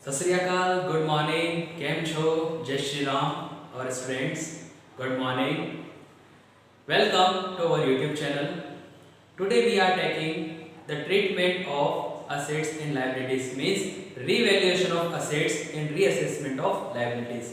सत श्री अकाल, good morning, केम छो, जय श्री राम और students, good morning, welcome to our YouTube channel. Today we are taking the treatment of assets in liabilities, means revaluation of assets and reassessment of liabilities.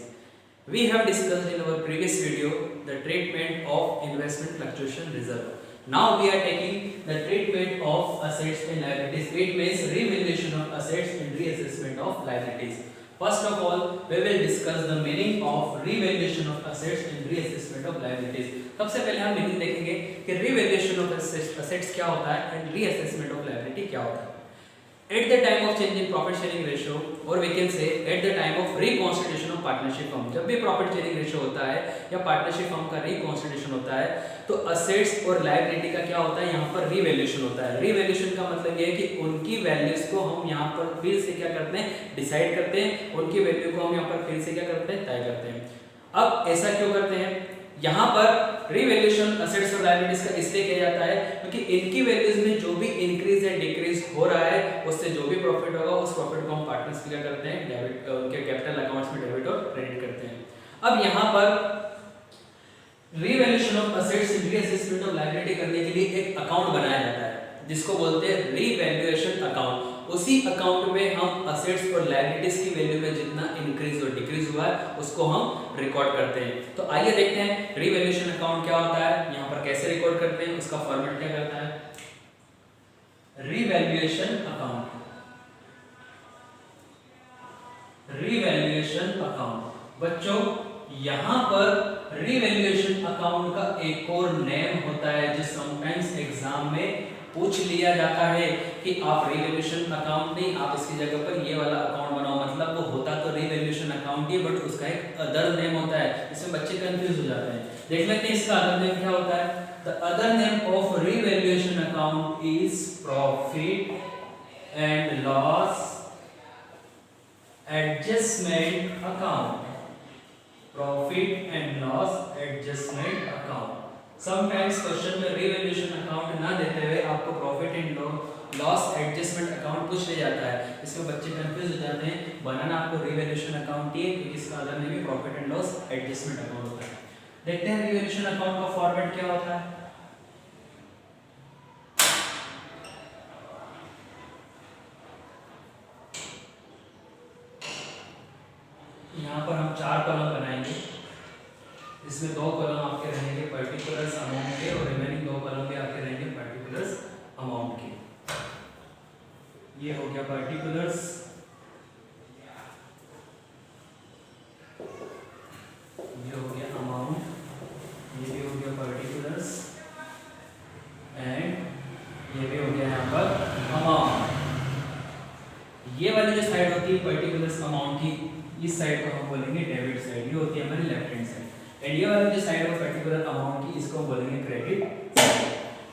We have discussed in our previous video the treatment of investment fluctuation reserve. Now we are taking the treatment of assets and liabilities. It means revaluation of assets and reassessment of liabilities. First of all, we will discuss the meaning of revaluation of assets and reassessment of liabilities. सबसे पहले हम meaning देखेंगे कि revaluation of assets क्या होता है and reassessment of liability क्या होता है. At the time of change in profit sharing ratio, or we can say at the time of reconstitution of partnership firm, जब भी profit sharing ratio होता है या partnership firm का reconstitution होता है तो assets और liability का क्या होता है, यहाँ पर revaluation होता है. revaluation का मतलब ये है कि उनकी values को हम यहाँ पर फिर से क्या करते हैं, डिसाइड करते हैं, उनकी वैल्यू को हम यहाँ पर फिर से क्या करते हैं, तय करते हैं. अब ऐसा क्यों करते हैं, यहाँ पर रिवैल्यूएशन असेट्स और लायबिलिटीज का इसलिए किया जाता है क्योंकि इनकी वैल्यूज में जो भी इंक्रीज या डिक्रीज हो रहा है उससे जो भी प्रॉफिट होगा उस प्रॉफिट को हम पार्टनर्स की क्या करते हैं, डेबिट, उनके कैपिटल अकाउंट्स में डेबिट और क्रेडिट करते हैं. अब यहाँ पर revaluation of assets and reassessment of liability करने के लिए एक अकाउंट बनाया जाता है जिसको बोलते हैं रिवैल्यूएशन अकाउंट. उसी अकाउंट में हम असेट्स और लायबिलिटीज की वैल्यू में जितना इंक्रीज और डिक्रीज हुआ है उसको हम रिकॉर्ड करते हैं. तो आइए देखते हैं रिवैल्यूएशन अकाउंट क्या होता है, यहाँ पर कैसे रिकॉर्ड करते हैं, उसका फॉर्मेट क्या करता है. रिवैल्यूएशन अकाउंट, रिवैल्यूएशन अकाउंट बच्चों, यहाँ पर रिवैल्यूएशन अकाउंट का एक और नेम होता है जो समटाइम्स एग्जाम में पूछ लिया जाता है कि आप रिवैल्यूएशन अकाउंट नहीं, आप इसकी जगह पर ये वाला अकाउंट बनाओ. मतलब वो होता तो रिवैल्यूएशन अकाउंट ही बट उसका एक अदर नेम होता है, इसमें बच्चे कंफ्यूज हो जाते हैं. देख लेते हैं इसका अदर नेम क्या होता है. The other name of revaluation account is profit and loss adjustment account. Profit and loss adjustment account. Sometimes question में रिवैल्यूएशन अकाउंट ना देते हुए आपको profit and loss adjustment account पूछ लिया जाता है. इसमें बच्चे कंफ्यूज हो जाते हैं. बनाना आपको रिवैल्यूएशन अकाउंट ही है क्योंकि इसका अदर नेम भी profit and loss adjustment account होता है. देखते हैं रिवैल्यूएशन अकाउंट का फॉर्मेट क्या होता है. यहाँ पर हम 4 कॉलम बनाएंगे. इसमें 2 कॉलम आपके रहेंगे पर्टिकुलर्स अमाउंट के और रिमेनिंग 2 कॉलम भी आपके रहेंगे पर्टिकुलर्स अमाउंट के. ये हो गया पर्टिकुलर्स, ये हो गया अमाउंट, ये भी हो गया पर्टिकुलर्स एंड ये भी हो गया यहाँ पर अमाउंट. ये वाली जो साइड होती है पर्टिकुलर्स अमाउंट की, इस साइड को हम बोलेंगे डेबिट साइड, ये होती है हमारी लेफ्ट हैंड साइड. एंड ये वाली जो साइड है पर्टिकुलर अमाउंट की, इसको हम बोलेंगे क्रेडिट साइड.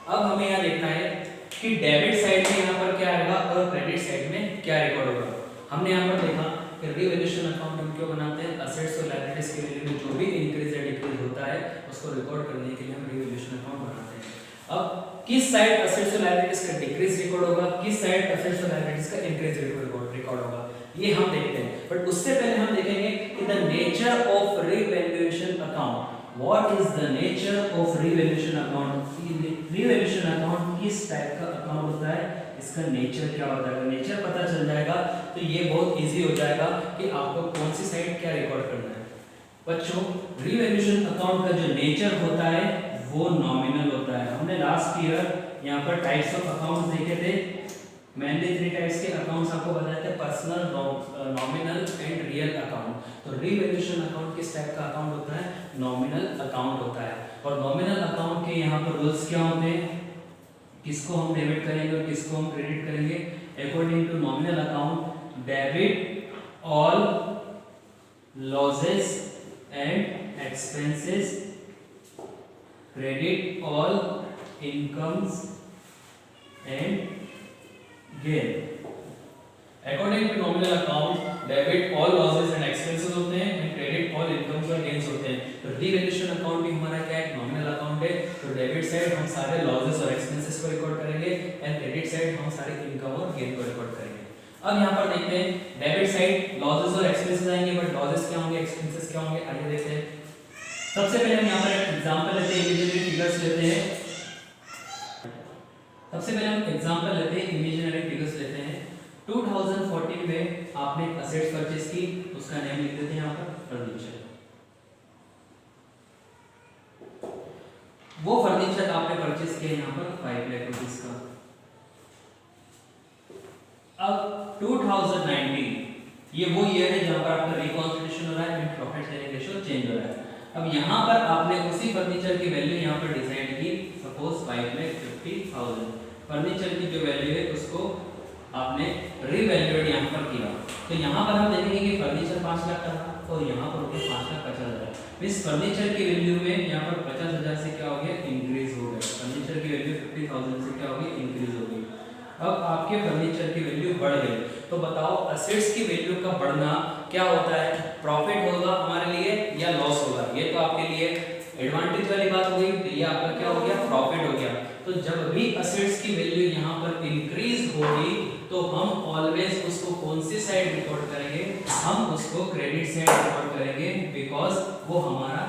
अब हमें यहाँ देखना है कि डेबिट साइड में यहाँ पर क्या आएगा और क्रेडिट साइड में क्या रिकॉर्ड होगा. हमने यहाँ पर देखा कि रिवैल्यूएशन अकाउंट हम क्यों बनाते हैं, असेट्स और लायबिलिटीज के वैल्यू में जो भी इंक्रीज या डिक्रीज होता है उसको रिकॉर्ड करने के लिए हम रिवैल्यूएशन अकाउंट बनाते हैं. अब किस साइड असेट्स और लायबिलिटीज का डिक्रीज रिकॉर्ड होगा, किस साइड असेट्स और लायबिलिटीज का इंक्रीज रिकॉर्ड होगा, ये हम देखते हैं. बट उससे पहले हम देखेंगे कि the nature of revaluation account. What is the nature of revaluation account. Revaluation account किस टाइप का अकाउंट होता है, इसका नेचर क्या होता है. नेचर पता चल जाएगा तो ये बहुत इजी हो जाएगा कि आपको कौन सी साइड क्या रिकॉर्ड करना है. बच्चों, रिवैल्यूएशन अकाउंट का जो नेचर होता है वो नॉमिनल होता है. हमने लास्ट ईयर यहाँ पर टाइप्स ऑफ अकाउंट्स देखे थे. मेनली 3 टाइप्स के अकाउंट्स आपको बताए थे, personal, nominal and real account. तो रिवैल्यूएशन अकाउंट किस टाइप का अकाउंट होता है, नॉमिनल अकाउंट होता है. और नॉमिनल अकाउंट के यहाँ पर रूल्स क्या होते हैं, किसको हम डेबिट करेंगे और किसको हम क्रेडिट करेंगे. According to nominal account, debit all losses and expenses, credit all incomes and gain. According to nominal account, debit all losses and expenses होते हैं एंड क्रेडिट ऑल इनकम्स और गेन्स होते हैं. तो रिवैल्यूएशन अकाउंट भी हमारा क्या है, नॉमिनल अकाउंट है. तो डेबिट साइड हम सारे लॉसेस और एक्सपेंसेस को रिकॉर्ड करेंगे एंड क्रेडिट साइड हम सारे इनकम और गेन को रिकॉर्ड करेंगे. अब यहाँ पर देखते हैं डेबिट साइड लॉसेस और एक्सपेंसेस आएंगे, बट लॉसेस क्या होंगे, एक्सपेंसेस क्या होंगे, आइए देखते हैं। सबसे पहले हम यहाँ पर एक एग्जांपल लेते हैं, इमेजिनरी फिगर्स लेते हैं। सबसे पहले हम एग्जांपल लेते हैं, इमेजिनरी फिगर्स लेते हैं। 2014 में आपने एक असेट्स परचेज की, उसका नेम लिख देते हैं यहाँ पर फर्नीचर। वो फर्नीचर आपने परचेज किया यहाँ पर 5 लाख रुपीस का। अब 2019 ये वो ईयर है जहां पर आपका रिकॉन्स्टिट्यूशन हो रहा है and profit sharing ratio change हो रहा है। अब यहाँ पर आपने उसी फर्नीचर की वैल्यू यहाँ पर डिसाइड की, सपोज 5,50,000 फर्नीचर की जो वैल्यू है उसको आपने रीवैल्यूएट यहाँ पर किया। तो यहाँ पर हम देखेंगे कि फर्नीचर 5 लाख का था और यहाँ पर रुपये 5,50,000। इस फर्नीचर की वैल्यू में यहाँ पर 50,000 से क्या हो गया, इंक्रीज हो गया। फर्नीचर की वैल्यू 50,000 से क्या हो गई, इंक्रीज हो गई। अब आपके फर्नीचर की वैल्यू बढ़ गई, तो बताओ असेट्स की वैल्यू का बढ़ना क्या होता है, प्रॉफिट होगा हमारे लिए या लॉस होगा। ये तो आपके लिए एडवांटेज वाली बात हो गई, तो ये आपका क्या हो गया, प्रॉफिट हो गया। तो जब भी असेट्स की वैल्यू यहाँ पर इंक्रीज होगी तो हम ऑलवेज उसको कौन सी साइड रिकॉर्ड करेंगे, हम उसको क्रेडिट साइड रिकॉर्ड करेंगे, बिकॉज वो हमारा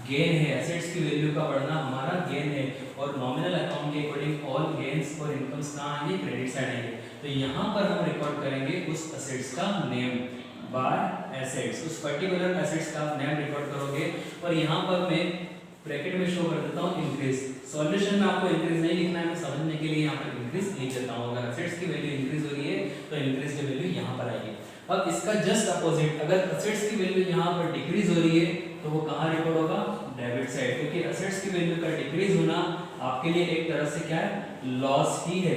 गेन है। एसेट्स की वैल्यू का बढ़ना हमारा गेन है और नॉमिनल अकाउंट के अकॉर्डिंग ऑल गेन्स और इनकम्स कहाँ आएंगे, क्रेडिट साइड आएंगे। तो यहाँ पर हम रिकॉर्ड करेंगे उस असेट्स का नेम बाय एसेट्स, उस पर्टिकुलर एसेट्स का नेम रिकॉर्ड करोगे। और यहाँ पर मैं ब्रैकेट में शो कर देता हूँ इंक्रीज। सॉल्यूशन में आपको इंक्रीज नहीं लिखना है, मैं समझने के लिए यहाँ पर इंक्रीज लिख देता हूँ। अगर एसेट्स की वैल्यू इंक्रीज हो रही है तो इंक्रीज की वैल्यू यहाँ पर आएगी। अब इसका जस्ट अपोजिट, अगर एसेट्स की वैल्यू यहाँ पर डिक्रीज हो रही है तो वो कहाँ रिकॉर्ड होगा, डेबिट साइड, क्योंकि एसेट्स की वैल्यू का डिक्रीज होना आपके लिए एक तरह से क्या है, लॉस ही है।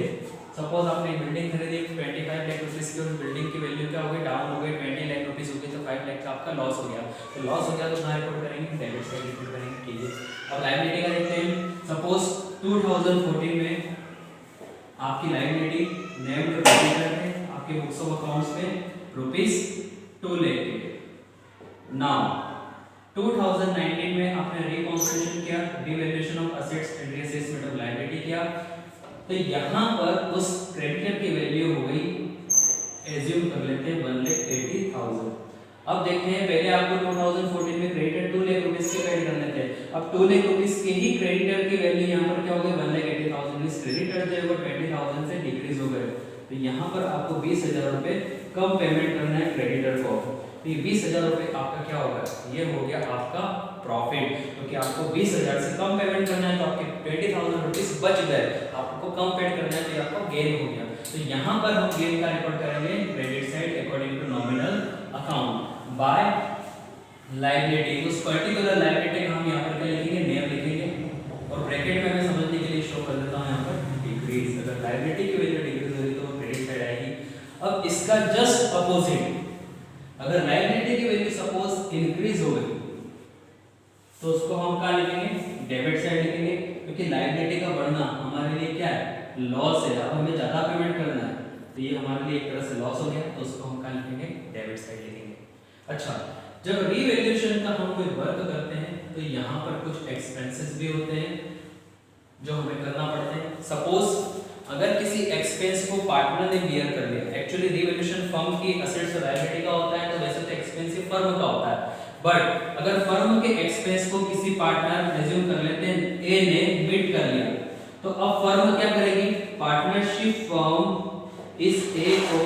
सपोज आपने बिल्डिंग खरीदी 25 लाख रुपीस की, उस बिल्डिंग की वैल्यू क्या हो गई, डाउन हो गई, 20 लाख रुपीस हो गई, तो 5 लाख का आपका लॉस हो गया। तो लॉस हो गया तो कहाँ रिकॉर्ड करेंगे, डेबिट साइड रिकॉर्ड करेंगे। ठीक है, अब लायबिलिटी का देखते हैं। सपोज 2014 में आपकी लायबिलिटी नेम्ड क्रेडिटर है आपके बुक्स ऑफ अकाउंट्स में ₹2 लाख। नाउ 2019 में आपने रिकॉन्स्टिट्यूशन किया, revaluation of assets and reassessment of liability किया, तो यहाँ पर उस क्रेडिटर की वैल्यू हो गई, एज्यूम कर लेते हैं 1,80,000। अब देखते हैं, पहले आपको 2014 में क्रेडिटर 2 लाख रुपीस के पेड करने थे, अब 2 लाख रुपीस के ही क्रेडिटर की वैल्यू यहाँ पर क्या हो गई, 1,80,000। इस क्रेडिटर जो है वो 20,000 से डिक्रीज हो गए, तो यहाँ पर आपको 20,000 रुपए कम पेमेंट करना है क्रेडिटर को। तो ये 20,000 रुपए आपका क्या होगा, ये हो गया आपका प्रॉफिट, क्योंकि आपको 20,000 से कम पेमेंट करना है तो आपके 20,000 रुपीस बच गए, आपको कम पेड करना है तो आपको गेन हो गया। तो यहाँ पर हम गेन का रिकॉर्ड करेंगे credit side according to nominal account by liability. उस पर्टिकुलर लायबिलिटी का हम यहाँ पर क्या लिखेंगे, नेम लिखेंगे और ब्रैकेट में मैं समझने के लिए शो कर देता हूँ यहाँ पर डिक्रीज। अगर लायबिलिटी की वैल्यू डिक्रीज हो रही तो वो क्रेडिट साइड आएगी। अब इसका जस्ट अपोजिट, अगर लायबिलिटी की वैल्यू सपोज इंक्रीज हो गई तो उसको हम क्या लिखेंगे, डेबिट साइड लिखेंगे, क्योंकि लायबिलिटी का बढ़ना हमारे लिए क्या है, लॉस है। अब हमें ज्यादा पेमेंट करना है तो ये हमारे लिए एक तरह से लॉस हो गया, तो उसको हम क्या लिखेंगे, डेबिट साइड लिखेंगे। अच्छा, जब रीवैल्यूएशन का हम कोई वर्क करते हैं तो यहाँ पर कुछ एक्सपेंसेस भी होते हैं जो हमें करना पड़ते हैं। सपोज अगर किसी एक्सपेंस को पार्टनर ने बियर कर लिया, एक्चुअली रीवैल्यूएशन फर्म की एसेट्स और लायबिलिटी का होता है, तो वैसे तो एक्सपेंस फर्म का होता है, बट अगर फर्म के एक्सपेंस को किसी पार्टनर एज्यूम कर लेते हैं ए ने मीट कर लिया, तो अब फर्म क्या करेगी, पार्टनरशिप फर्म इस ए को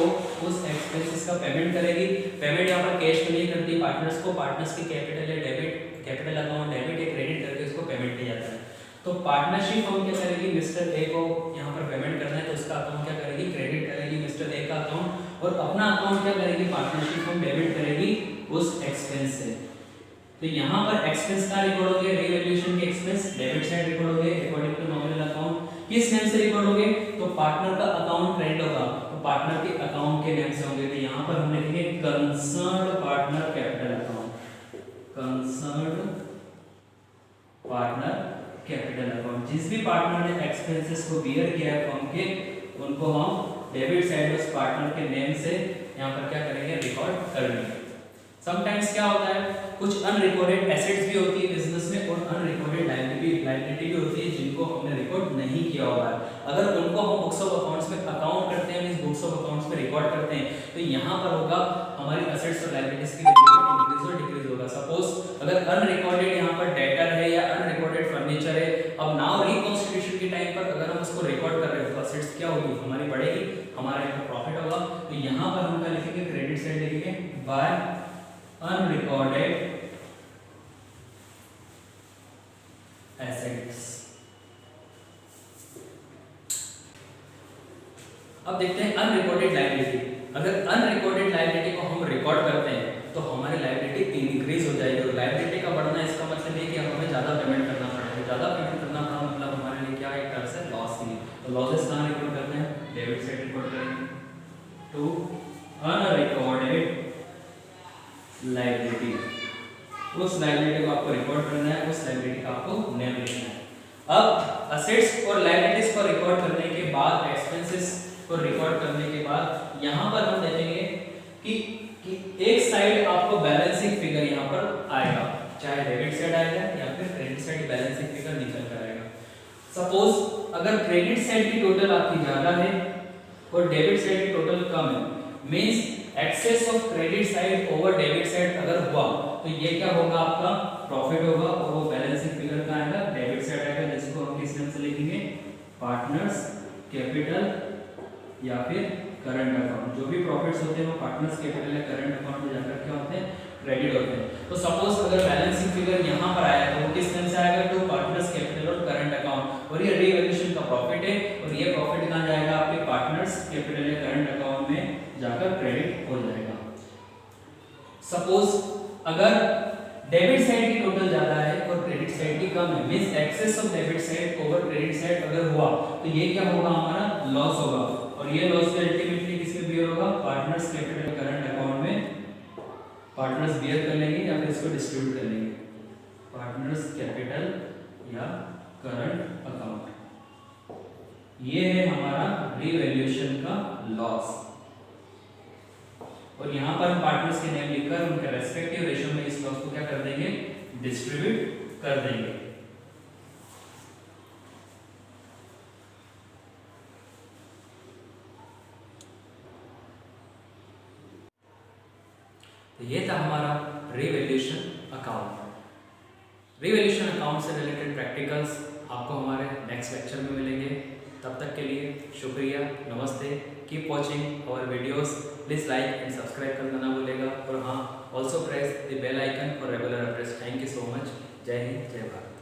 उस एक्सपेंसेस का पेमेंट करेगी। पेमेंट यहाँ पर कैश में नहीं करती पार्टनर्स को, पार्टनर्स की कैपिटल या डेबिट, कैपिटल अकाउंट डेबिट या क्रेडिट करके उसको पेमेंट किया जाता है। तो पार्टनरशिप फर्म क्या करेगी, मिस्टर ए को यहाँ पर पेमेंट करना है तो उसका अकाउंट क्या करेगी, क्रेडिट करेगी मिस्टर ए का अकाउंट, और अपना अकाउंट क्या करेगी, पार्टनरशिप फर्म डेबिट करेगी उस एक्सपेंस से। तो यहाँ पर एक्सपेंस का रिकॉर्ड हो गया, रीवैल्यूएशन के एक्सपेंस डेबिट साइड रिकॉर्ड हो गए अकॉर्डिंग टू नॉमिनल अकाउंट। किस नेम से रिकॉर्ड हो गए, तो पार्टनर का अकाउंट क्रेडिट होगा तो पार्टनर के अकाउंट के नेम से होंगे। तो यहाँ पर हम लिखेंगे concerned partner capital account, concerned partner capital account. जिस भी पार्टनर ने एक्सपेंसेस को बियर किया है फर्म के, उनको हम डेबिट साइड उस पार्टनर के नेम से यहाँ पर क्या करेंगे, रिकॉर्ड करेंगे। समटाइम्स क्या होता है, कुछ अनरिकॉर्डेड एसेट्स भी होती है बिजनेस में और अनरिकॉर्डेड लायबिलिटी भी होती है जिनको हमने रिकॉर्ड नहीं किया होगा। अगर उनको हम बुक्स ऑफ अकाउंट्स में अकाउंट करते हैं, मींस बुक्स ऑफ अकाउंट्स में रिकॉर्ड करते हैं, तो यहाँ पर होगा हमारी एसेट्स और लायबिलिटीज की वैल्यू में इंक्रीज और डिक्रीज होगा। सपोज अगर अनरिकॉर्डेड यहाँ पर डेटर है या अनरिकॉर्डेड फर्नीचर है, अब नाउ रिकॉन्स्टिट्यूशन के टाइम पर अगर हम उसको रिकॉर्ड कर रहे हैं तो एसेट्स क्या होगी, हमारी बढ़ेगी, हमारा यहाँ पर प्रॉफिट होगा। तो यहाँ पर हम क्या लिखेंगे, क्रेडिट साइड लिखेंगे बाय unrecorded assets। अब देखते हैं अनरिकॉर्डेड लायबिलिटी। अगर अनरिकॉर्डेड लायबिलिटी को हम रिकॉर्ड करते हैं तो हमारी लायबिलिटी इंक्रीज हो जाएगी और लायबिलिटी का बढ़ना इसका मतलब है कि हमें ज्यादा पेमेंट करना पड़ेगा। ज्यादा पेमेंट करना पड़ा मतलब हमारे लिए क्या है, एक तरह से लॉस ही है। तो लॉसेस कहाँ रिकॉर्ड करते हैं, डेबिट साइड रिकॉर्ड करेंगे टू अनरिकॉर्डेड लायबिलिटी। उस लायबिलिटी को आपको रिकॉर्ड करना है, उस लायबिलिटी का आपको नेम लिखना है। अब असेट्स और लायबिलिटीज को रिकॉर्ड करने के बाद, एक्सपेंसेस को रिकॉर्ड करने के बाद यहाँ पर हम देखेंगे कि एक साइड आपको बैलेंसिंग फिगर यहाँ पर आएगा, चाहे डेबिट साइड आएगा या फिर क्रेडिट साइड बैलेंसिंग फिगर निकल कर आएगा। सपोज अगर क्रेडिट साइड की टोटल आपकी ज्यादा है और डेबिट साइड की टोटल कम है, means excess of credit side over debit side अगर हुआ तो ये क्या होगा, आपका प्रॉफिट होगा और वो बैलेंसिंग फिगर का आएगा, डेबिट साइड आएगा, जिसको हम किस नाम से लिखेंगे, पार्टनर्स कैपिटल या फिर करंट अकाउंट। जो भी प्रॉफिट्स होते हैं वो पार्टनर्स कैपिटल या करंट अकाउंट में जाकर क्या होते हैं, क्रेडिट होते हैं। तो सपोज अगर बैलेंसिंग फिगर यहाँ पर आया तो वो किस नाम से आएगा, टू पार्टनर्स कैपिटल और करंट अकाउंट, और ये रीवैल्यूएशन का प्रॉफिट है और ये प्रॉफिट कहाँ जाएगा, आपके पार्टनर्स कैपिटल या करंट अकाउंट में जाकर क्रेडिट हो जाएगा। सपोज अगर डेबिट साइड की टोटल ज्यादा है और क्रेडिट साइड की कम है, means excess of debit side over credit side अगर हुआ तो ये क्या होगा, हमारा लॉस होगा और ये लॉस भी अल्टीमेटली किसमें बियर होगा, पार्टनर्स कैपिटल करंट अकाउंट में पार्टनर्स बियर कर लेंगे या फिर इसको डिस्ट्रीब्यूट कर लेंगे, पार्टनर्स कैपिटल या करंट अकाउंट। ये है हमारा रीवैल्यूएशन का लॉस और यहाँ पर हम पार्टनर्स के नेम लिखकर उनके रेस्पेक्टिव रेशियो में इस लॉस को क्या कर देंगे, डिस्ट्रीब्यूट कर देंगे। तो ये था हमारा रीवैल्यूएशन अकाउंट। रीवैल्यूएशन अकाउंट से रिलेटेड प्रैक्टिकल्स आपको हमारे नेक्स्ट लेक्चर में मिलेंगे। तब तक के लिए शुक्रिया, नमस्ते, keep watching our videos, please like and subscribe करना ना भूलेगा और हाँ, also press the bell icon for regular updates. Thank you so much. जय हिंद, जय भारत।